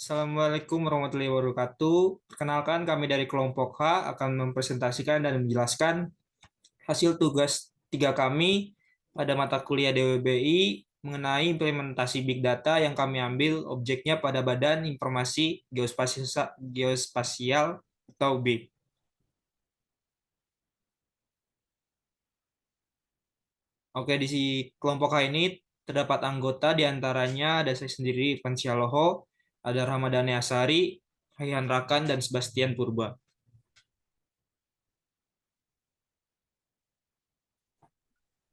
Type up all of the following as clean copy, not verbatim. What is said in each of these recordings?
Assalamualaikum warahmatullahi wabarakatuh. Perkenalkan, kami dari kelompok H akan mempresentasikan dan menjelaskan hasil tugas 3 kami pada mata kuliah DWBI mengenai implementasi Big Data yang kami ambil objeknya pada Badan Informasi Geospasial atau BIG. Oke, di kelompok H ini terdapat anggota diantaranya ada saya sendiri, Ivan Syaloho, ada Ramadhani Asari, Raihan Rakan, dan Sebastian Purba.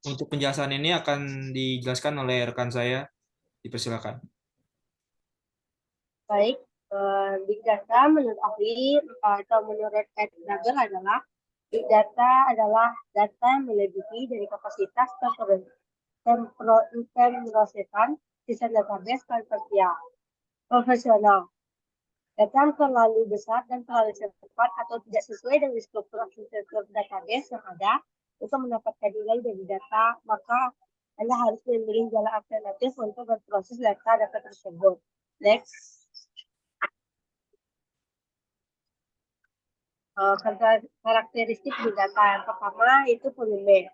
Untuk penjelasan ini akan dijelaskan oleh rekan saya. Dipersilakan. Baik, Big Data menurut ahli atau menurut Ed Nagel adalah Big Data adalah data yang melebihi dari kapasitas pemrosesan sistem database konvensional. Data yang terlalu besar dan terlalu cepat atau tidak sesuai dengan struktur arsitektur database yang ada untuk mendapatkan nilai dari data, maka Anda harus memilih jalan alternatif untuk berproses data tersebut. Next. Karakteristik di data yang pertama itu volume.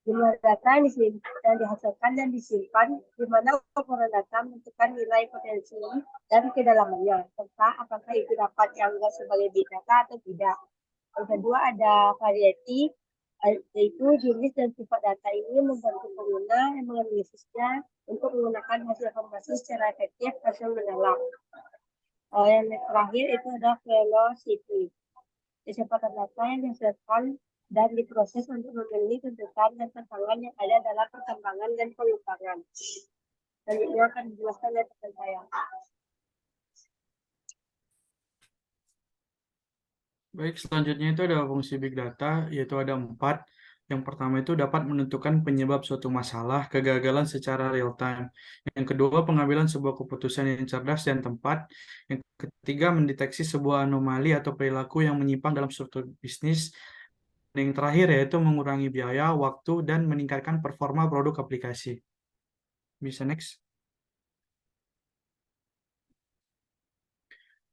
Jumlah data yang dihasilkan dan disimpan, di mana ukuran data menentukan nilai potensi dan kedalamannya, serta apakah itu dapat dianggap sebagai big data atau tidak. Yang kedua ada variety, yaitu jenis dan sifat data ini membantu pengguna yang menganalisisnya untuk menggunakan hasil informasi secara efektif hasil mendalam. Yang terakhir itu ada velocity, kecepatan data yang dihasilkan dan diproses untuk memenuhi tuntutan dan tantangan yang ada dalam perkembangan dan pengembangan. Selanjutnya akan dijelaskan oleh rekan saya. Baik, selanjutnya itu ada fungsi Big Data, yaitu ada 4. Yang pertama itu dapat menentukan penyebab suatu masalah, kegagalan secara real time. Yang kedua, pengambilan sebuah keputusan yang cerdas dan tepat. Yang ketiga, mendeteksi sebuah anomali atau perilaku yang menyimpang dalam struktur bisnis. Dan yang terakhir yaitu mengurangi biaya, waktu, dan meningkatkan performa produk aplikasi. Bisa next.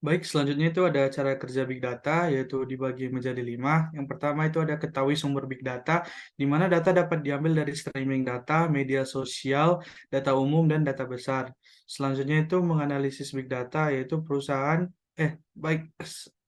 Baik, selanjutnya itu ada cara kerja Big Data, yaitu dibagi menjadi 5. Yang pertama itu ada ketahui sumber Big Data, di mana data dapat diambil dari streaming data, media sosial, data umum, dan data besar. Selanjutnya itu menganalisis Big Data, yaitu perusahaan,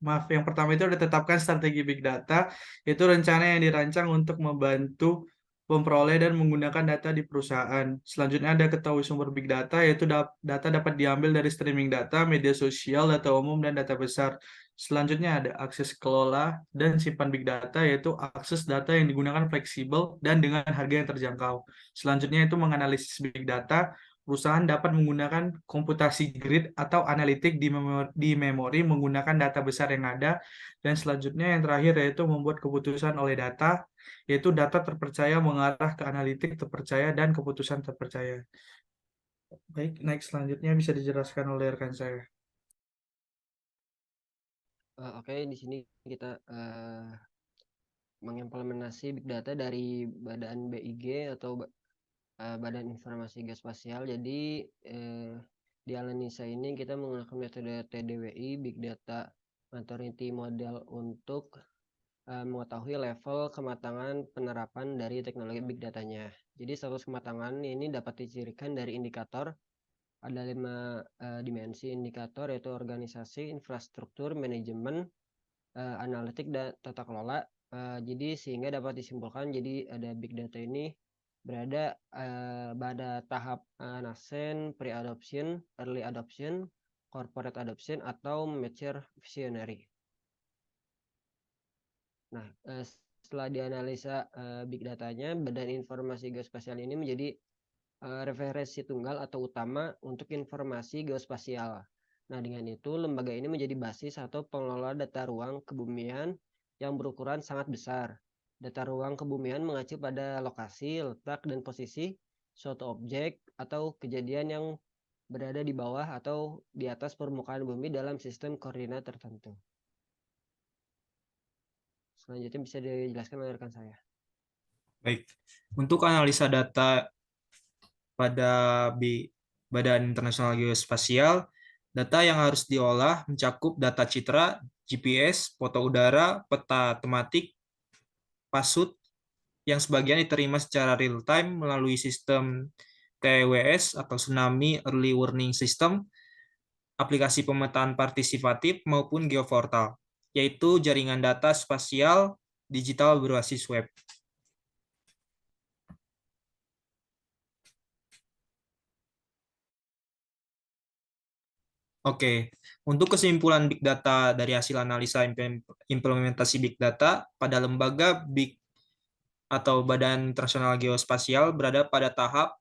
maaf, yang pertama itu ada tetapkan strategi Big Data, yaitu rencana yang dirancang untuk membantu memperoleh dan menggunakan data di perusahaan. Selanjutnya ada ketahui sumber big data, yaitu data dapat diambil dari streaming data, media sosial, data umum, dan data besar. Selanjutnya ada akses kelola dan simpan big data, yaitu akses data yang digunakan fleksibel dan dengan harga yang terjangkau. Selanjutnya itu menganalisis big data. Perusahaan dapat menggunakan komputasi grid atau analitik di memori menggunakan data besar yang ada. Dan selanjutnya yang terakhir yaitu membuat keputusan oleh data, yaitu data terpercaya mengarah ke analitik terpercaya dan keputusan terpercaya. Baik, next selanjutnya bisa dijelaskan oleh rekan saya. Oke, di sini kita mengimplementasi big data dari Badan BIG atau Badan Informasi Geospasial. Jadi di Alanisa ini kita menggunakan metode TDWI, Big Data Maturity Model, untuk mengetahui level kematangan penerapan dari teknologi big datanya. Jadi status kematangan ini dapat dicirikan dari indikator. Ada 5 dimensi indikator, yaitu organisasi, infrastruktur, manajemen, analitik, dan tata kelola. Jadi sehingga dapat disimpulkan, jadi ada big data ini berada pada tahap nascent, pre-adoption, early adoption, corporate adoption, atau mature visionary. Nah, setelah dianalisa big datanya, Badan Informasi Geospasial ini menjadi referensi tunggal atau utama untuk informasi geospasial. Nah, dengan itu lembaga ini menjadi basis atau pengelola data ruang kebumian yang berukuran sangat besar. Data ruang kebumian mengacu pada lokasi, letak, dan posisi suatu objek atau kejadian yang berada di bawah atau di atas permukaan bumi dalam sistem koordinat tertentu. Selanjutnya bisa dijelaskan oleh rekan saya. Baik, untuk analisa data pada Badan Internasional Geospasial, Data yang harus diolah mencakup data citra, GPS, foto udara, peta tematik, pasut, yang sebagian diterima secara real-time melalui sistem TWS atau Tsunami Early Warning System, aplikasi pemetaan partisipatif, maupun geoportal, yaitu jaringan data spasial digital berbasis web. Oke, untuk kesimpulan Big Data dari hasil analisa implementasi Big Data pada lembaga Big atau Badan Internasional Geospasial berada pada tahap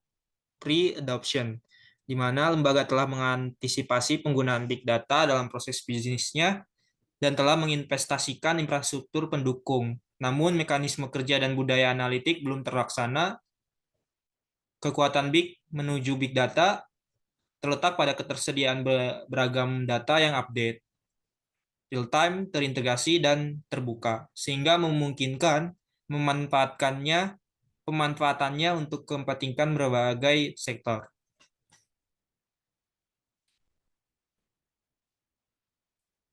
pre-adoption, di mana lembaga telah mengantisipasi penggunaan Big Data dalam proses bisnisnya dan telah menginvestasikan infrastruktur pendukung. Namun, mekanisme kerja dan budaya analitik belum terlaksana. Kekuatan Big menuju Big Data terletak pada ketersediaan beragam data yang update, real-time, terintegrasi, dan terbuka, sehingga memungkinkan pemanfaatannya untuk kepentingan berbagai sektor.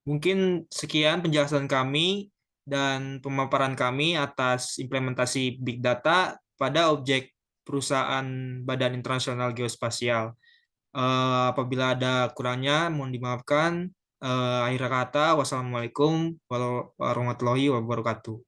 Mungkin sekian penjelasan kami dan pemaparan kami atas implementasi Big Data pada objek perusahaan Badan Internasional Geospasial. Apabila ada kurangnya, mohon dimaafkan. Akhir kata, wassalamualaikum warahmatullahi wabarakatuh.